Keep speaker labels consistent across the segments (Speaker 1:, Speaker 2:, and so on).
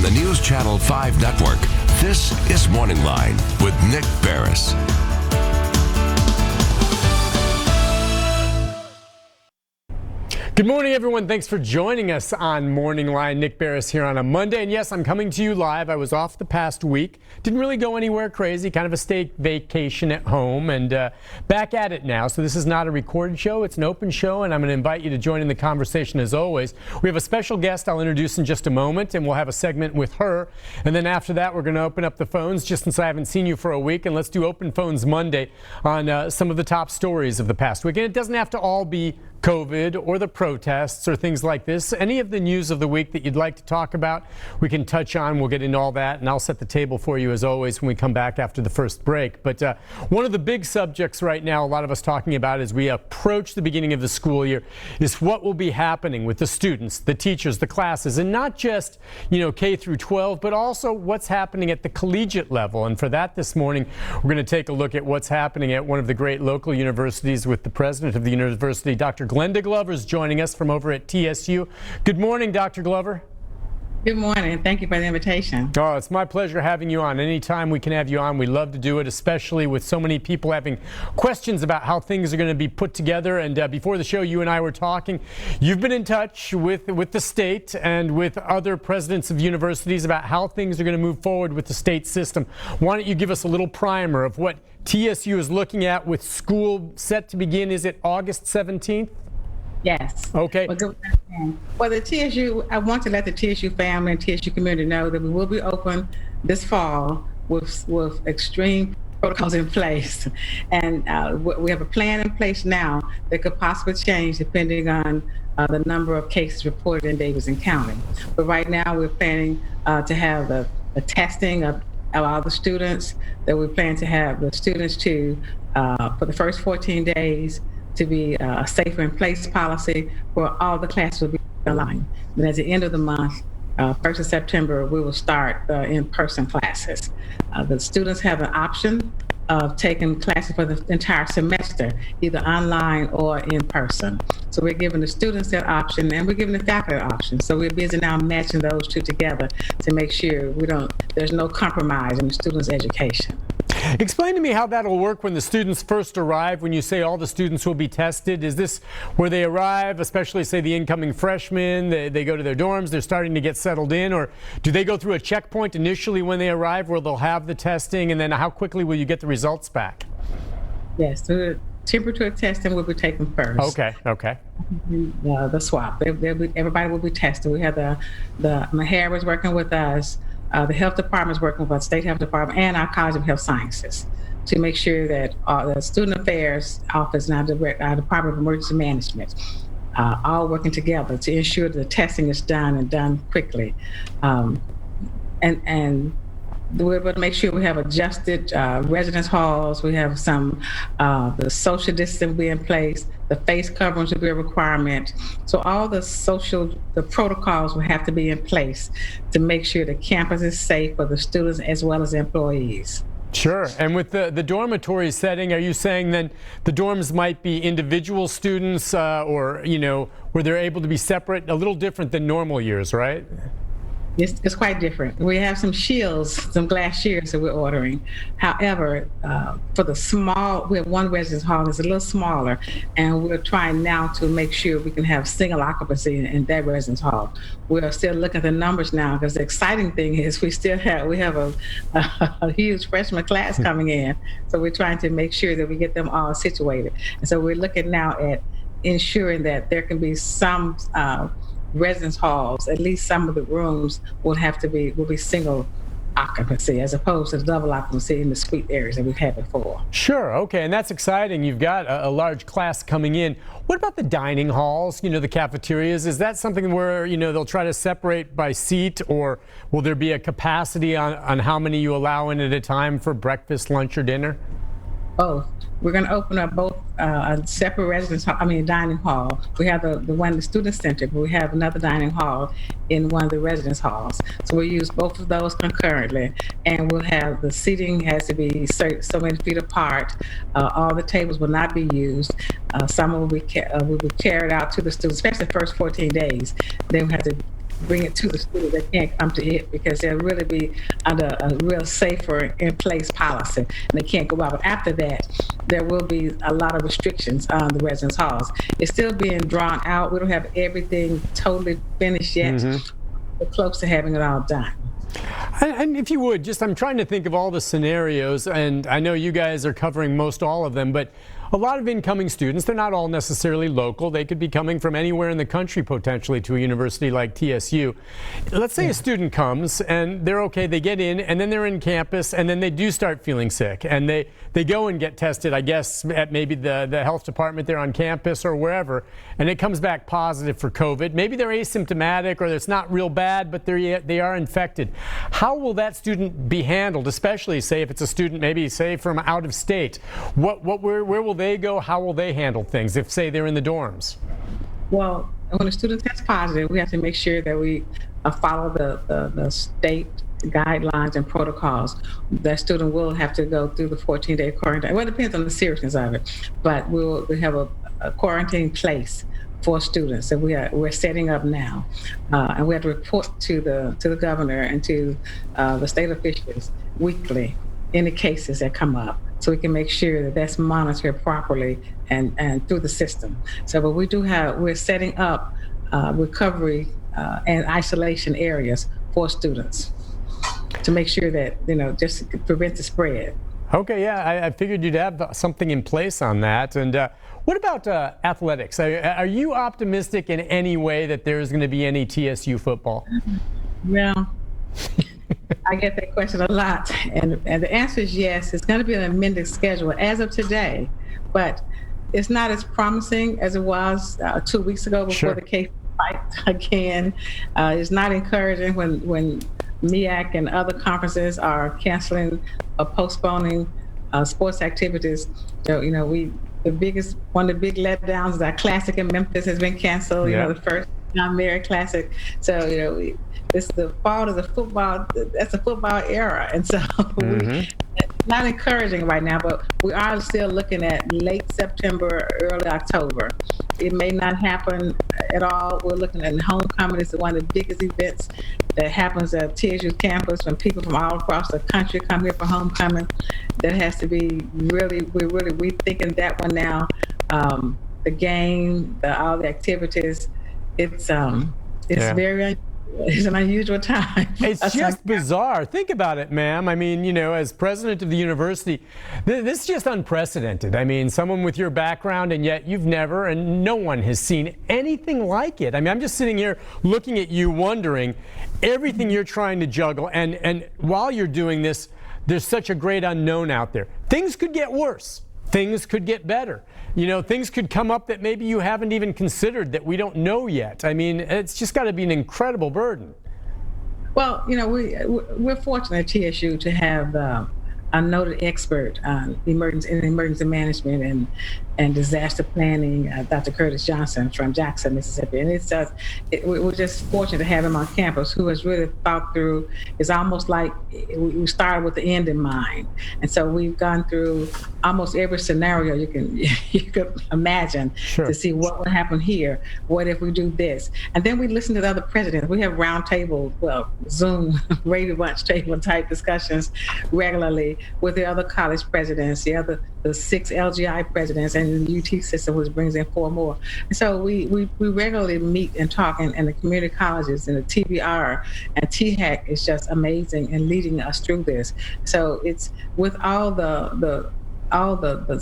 Speaker 1: the News Channel 5 network, this is MorningLine with Nick Barris.
Speaker 2: Good morning, everyone. Thanks for joining us on Morning Line. Nick Barris here on a Monday. And yes, I'm coming to you live. I was off the past week. Didn't really go anywhere crazy. Kind of a state vacation at home and back at it now. So this is not a recorded show. It's an open show, and I'm going to invite you to join in the conversation as always. We have a special guest I'll introduce in just a moment, and we'll have a segment with her. And then after that, we're going to open up the phones just since I haven't seen you for a week. And let's do Open Phones Monday on some of the top stories of the past week. And it doesn't have to all be COVID or the protests or things like this. Any of the news of the week that you'd like to talk about, we can touch on. We'll get into all that, and I'll set the table for you as always when we come back after the first break. But one of the big subjects right now, a lot of us talking about as we approach the beginning of the school year, is what will be happening with the students, the teachers, the classes, and not just, K through 12, but also what's happening at the collegiate level. And for that this morning, we're going to take a look at what's happening at one of the great local universities with the president of the university, Dr. Glenda Glover, is joining us from over at TSU. Good morning, Dr. Glover.
Speaker 3: Good morning. Thank you for the invitation.
Speaker 2: Oh, it's my pleasure having you on. Anytime we can have you on, we love to do it, especially with so many people having questions about how things are going to be put together. And before the show, you and I were talking. You've been in touch with the state and with other presidents of universities about how things are going to move forward with the state system. Why don't you give us a little primer of what TSU is looking at with school set to begin? Is it August 17th?
Speaker 3: Yes.
Speaker 2: Okay.
Speaker 3: Well, the TSU, I want to let the TSU family and TSU community know that we will be open this fall with extreme protocols in place. And we have a plan in place now that could possibly change depending on the number of cases reported in Davidson County. But right now we're planning to have the testing of all the students, that we plan to have the students for the first 14 days to be a safer in place policy where all the classes will be online. And at the end of the month, 1st of September, we will start in-person classes. The students have an option of taking classes for the entire semester, either online or in person. So we're giving the students that option, and we're giving the faculty that option. So we're busy now matching those two together to make sure there's no compromise in the students' education.
Speaker 2: Explain to me how that'll work when the students first arrive, when you say all the students will be tested. Is this where they arrive, especially say the incoming freshmen, they go to their dorms, they're starting to get settled in, or do they go through a checkpoint initially when they arrive where they'll have the testing, and then how quickly will you get the results back?
Speaker 3: Yes, so the temperature testing will be taken first.
Speaker 2: Okay.
Speaker 3: The swab, everybody will be tested. We have the Mahara is working with us. The health department is working with our state health department and our College of Health Sciences to make sure that the Student Affairs Office and our Department of Emergency Management all working together to ensure that the testing is done and done quickly. And we're going to make sure we have adjusted residence halls. We have the social distance will be in place. The face coverings will be a requirement. So all the protocols will have to be in place to make sure the campus is safe for the students as well as employees.
Speaker 2: Sure. And with the dormitory setting, are you saying then the dorms might be individual students or, where they're able to be separate, a little different than normal years, right?
Speaker 3: It's quite different. We have some glass shields that we're ordering. However, for we have one residence hall that's a little smaller, and we're trying now to make sure we can have single occupancy in that residence hall. We're still looking at the numbers now because the exciting thing is we have a huge freshman class coming in. So we're trying to make sure that we get them all situated. And so we're looking now at ensuring that there can be some residence halls, at least some of the rooms will be single occupancy as opposed to the double occupancy in the suite areas that we've had before.
Speaker 2: Sure. Okay. And that's exciting. You've got a large class coming in. What about the dining halls, the cafeterias? Is that something where, they'll try to separate by seat, or will there be a capacity on how many you allow in at a time for breakfast, lunch, or dinner?
Speaker 3: Both. We're going to open up both a separate dining hall. We have the one, the student center, but we have another dining hall in one of the residence halls. So we'll use both of those concurrently, and we'll have the seating has to be so many feet apart. All the tables will not be used. Some will be carried out to the students, especially the first 14 days. Then we have to bring it to the student. They can't come to it because they'll really be under a real safer in place policy, and they can't go out. But after that, there will be a lot of restrictions on the residence halls. It's still being drawn out. We don't have everything totally finished yet. We're close to having it all done.
Speaker 2: And if you would, I'm trying to think of all the scenarios, and I know you guys are covering most all of them, but a lot of incoming students, they're not all necessarily local. They could be coming from anywhere in the country potentially to a university like TSU. Let's say a student comes and they're okay, they get in, and then they're in campus, and then they do start feeling sick, and they go and get tested, I guess, at maybe the health department there on campus or wherever, and it comes back positive for COVID. Maybe they're asymptomatic or it's not real bad, but they are infected. How will that student be handled, especially, say, if it's a student maybe, say, from out of state? Where will they go? How will they handle things if, say, they're in the dorms?
Speaker 3: Well, when a student tests positive, we have to make sure that we follow the state guidelines and protocols. That student will have to go through the 14-day quarantine. Well, it depends on the seriousness of it, but we have a quarantine place for students that we're setting up now, and we have to report to the governor and to the state officials weekly any cases that come up, so we can make sure that that's monitored properly and through the system. So, but we're setting up recovery and isolation areas for students to make sure that, just to prevent the spread.
Speaker 2: Okay, yeah, I figured you'd have something in place on that. And what about athletics? Are you optimistic in any way that there's going to be any TSU football?
Speaker 3: Well, I get that question a lot, and the answer is yes. It's going to be an amended schedule as of today, but it's not as promising as it was 2 weeks ago before the case spiked again. It's not encouraging when MEAC and other conferences are canceling or postponing sports activities. So, one of the big letdowns is our Classic in Memphis has been canceled. The first John Mary Classic. So, it's the fall of the football. That's a football era, and so it's not encouraging right now. But we are still looking at late September, early October. It may not happen at all. We're looking at homecoming. It's one of the biggest events that happens at TSU campus when people from all across the country come here for homecoming. That has to be we're really rethinking that one now. The game, all the activities. It's it's an unusual time.
Speaker 2: It's just bizarre. Think about it, ma'am. I mean, as president of the university, this is just unprecedented. I mean, someone with your background, and yet you've never, and no one has seen anything like it. I mean, I'm just sitting here looking at you, wondering everything you're trying to juggle. And while you're doing this, there's such a great unknown out there. Things could get worse. Things could get better. Things could come up that maybe you haven't even considered that we don't know yet. I mean, it's just got to be an incredible burden.
Speaker 3: Well, we're fortunate at TSU to have a noted expert on emergency management and disaster planning, Dr. Curtis Johnson from Jackson, Mississippi. And we're just fortunate to have him on campus, who has really thought through. It's almost like we started with the end in mind. And so we've gone through almost every scenario you could imagine to see what would happen here. What if we do this? And then we listen to the other presidents. We have Zoom, radio lunch table type discussions regularly with the other college presidents, the 6 LGI presidents, and the UT system, which brings in 4 more. And so we regularly meet and talk, and the community colleges and the TBR and THAC is just amazing and leading us through this. So it's with all the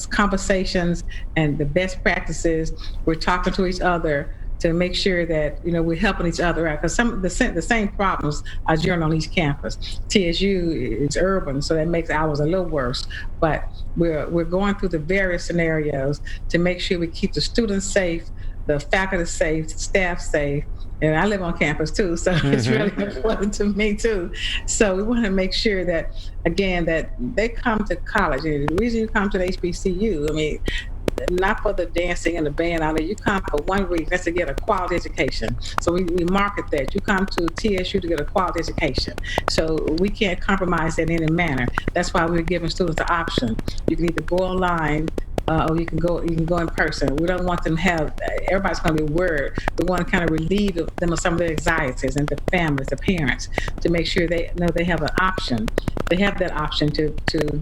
Speaker 3: conversations and the best practices, we're talking to each other to make sure that we're helping each other out, because the same problems are general on each campus. TSU is urban, so that makes ours a little worse. But we're going through the various scenarios to make sure we keep the students safe, the faculty safe, staff safe. And I live on campus too, so it's really important to me too. So we want to make sure that, again, that they come to college. And the reason you come to the HBCU, I mean, not for the dancing and the band out there. You come for one reason, that's to get a quality education. So we market that. You come to TSU to get a quality education. So we can't compromise that in any manner. That's why we're giving students the option. You can either go online or you can go in person. We don't want them to have, everybody's going to be worried. We want to kind of relieve them of some of their anxieties, and the families, the parents, to make sure they know they have an option. They have that option to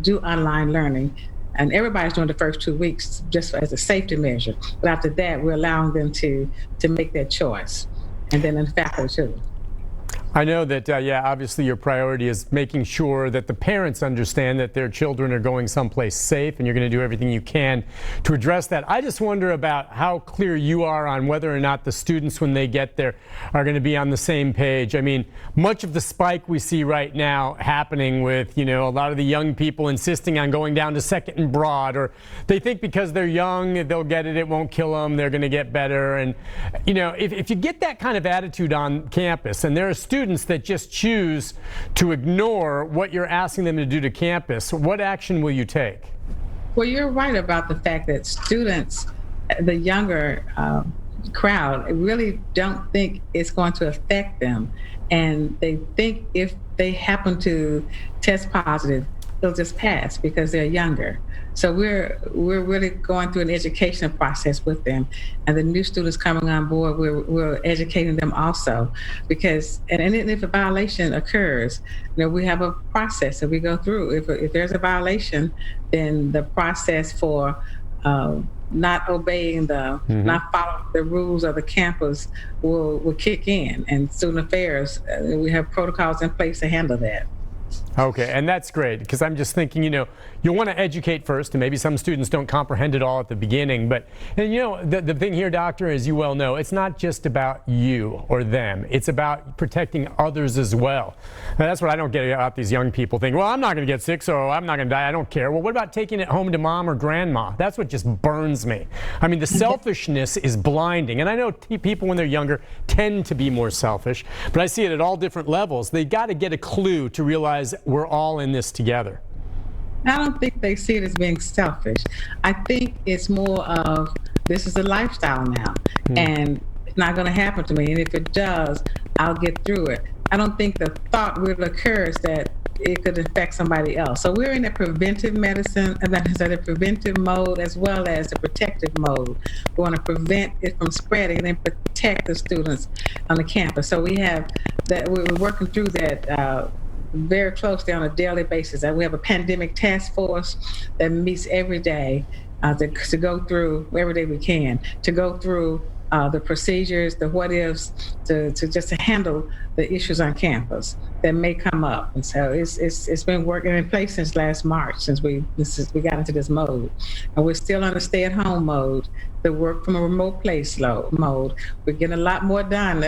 Speaker 3: do online learning. And everybody's doing the first 2 weeks just as a safety measure. But after that, we're allowing them to make that choice. And then in the faculty too.
Speaker 2: I know that, yeah, obviously your priority is making sure that the parents understand that their children are going someplace safe, and you're going to do everything you can to address that. I just wonder about how clear you are on whether or not the students, when they get there, are going to be on the same page. I mean, much of the spike we see right now happening with, a lot of the young people insisting on going down to Second and Broad, or they think because they're young, they'll get it, it won't kill them, they're going to get better. And, if you get that kind of attitude on campus, and there are students that just choose to ignore what you're asking them to do to campus, what action will you take?
Speaker 3: Well, you're right about the fact that students, the younger crowd, really don't think it's going to affect them. And they think if they happen to test positive, they'll just pass because they're younger. So we're really going through an educational process with them, and the new students coming on board, we're educating them also, because and if a violation occurs, we have a process that we go through. If there's a violation, then the process for not obeying not following the rules of the campus will kick in, and student affairs, we have protocols in place to handle that.
Speaker 2: Okay, and that's great, because I'm just thinking, you'll want to educate first, and maybe some students don't comprehend it all at the beginning. But, the thing here, Doctor, as you well know, it's not just about you or them. It's about protecting others as well. And that's what I don't get about these young people thinking, well, I'm not going to get sick, so I'm not going to die. I don't care. Well, what about taking it home to mom or grandma? That's what just burns me. I mean, the selfishness is blinding. And I know people when they're younger tend to be more selfish, but I see it at all different levels. They got to get a clue to realize we're all in this together.
Speaker 3: I don't think they see it as being selfish. I think it's more of, this is a lifestyle now, and it's not going to happen to me. And if it does, I'll get through it. I don't think the thought will occur that it could affect somebody else. So we're in a preventive medicine, the preventive mode as well as the protective mode. We want to prevent it from spreading and then protect the students on the campus. So we have that. We're working through that very closely on a daily basis. And we have a pandemic task force that meets every day to go through, every day we can, to go through the procedures, the what ifs, to handle the issues on campus that may come up. And so it's been working in place since last March, since we got into this mode. And we're still on a stay-at-home mode, the work from a remote place mode. We're getting a lot more done.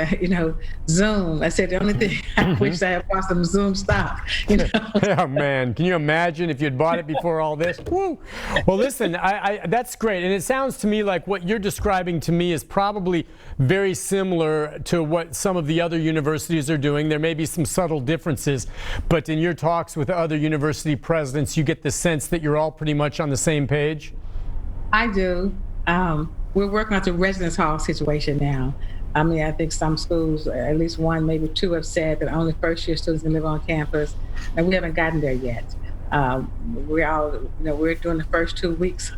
Speaker 3: Zoom. I said the only thing I wish I had bought some Zoom stock.
Speaker 2: Oh man, can you imagine if you'd bought it before all this? Woo! Well, listen, that's great, and it sounds to me like what you're describing to me is probably very similar to what some of the other universities are doing. There may be some subtle differences, but in your talks with other university presidents, you get the sense that you're all pretty much on the same page.
Speaker 3: I do. We're working on the residence hall situation now. I mean, I think some schools, at least one, maybe two, have said that only first-year students can live on campus, and we haven't gotten there yet. We're doing the first 2 weeks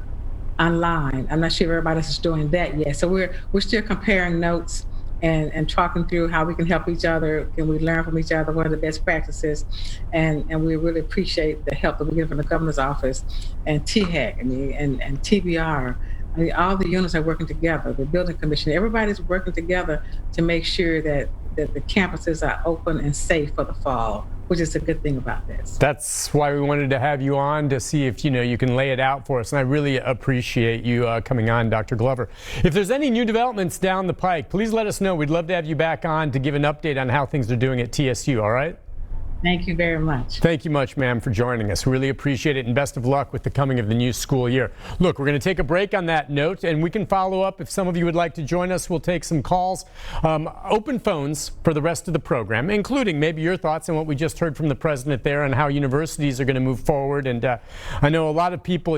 Speaker 3: online. I'm not sure if everybody else is doing that yet. So we're still comparing notes and talking through how we can help each other. Can we learn from each other? What are the best practices? And we really appreciate the help that we get from the governor's office and THEC and TBR. I mean, all the units are working together, the building commission, everybody's working together to make sure that the campuses are open and safe for the fall, which is a good thing about this.
Speaker 2: That's why we wanted to have you on, to see if you can lay it out for us, and I really appreciate you coming on, Dr. Glover. If there's any new developments down the pike, please let us know. We'd love to have you back on to give an update on how things are doing at TSU, all right?
Speaker 3: Thank you very much.
Speaker 2: Thank you much, ma'am, for joining us. Really appreciate it, and best of luck with the coming of the new school year. Look, we're going to take a break on that note, and we can follow up. If some of you would like to join us, we'll take some calls. Open phones for the rest of the program, including maybe your thoughts on what we just heard from the president there and how universities are going to move forward. And I know a lot of people,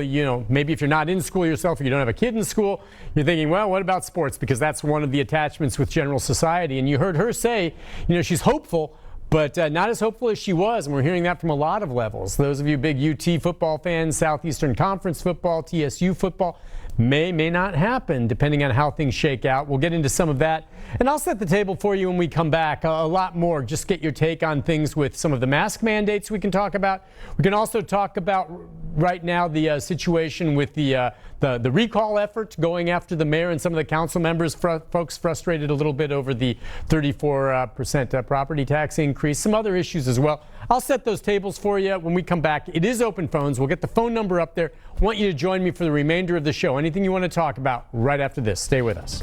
Speaker 2: maybe if you're not in school yourself or you don't have a kid in school, you're thinking, well, what about sports? Because that's one of the attachments with General Society. And you heard her say, she's hopeful, but not as hopeful as she was, and we're hearing that from a lot of levels. Those of you big UT football fans, Southeastern Conference football, TSU football, may not happen depending on how things shake out. We'll get into some of that, and I'll set the table for you when we come back. A lot more. Just get your take on things with some of the mask mandates we can talk about. We can also talk about right now the situation with the recall effort going after the mayor and some of the council members. Folks frustrated a little bit over the 34% property tax increase. Some other issues as well. I'll set those tables for you when we come back. It is open phones. We'll get the phone number up there. I want you to join me for the remainder of the show. Anything you want to talk about right after this. Stay with us.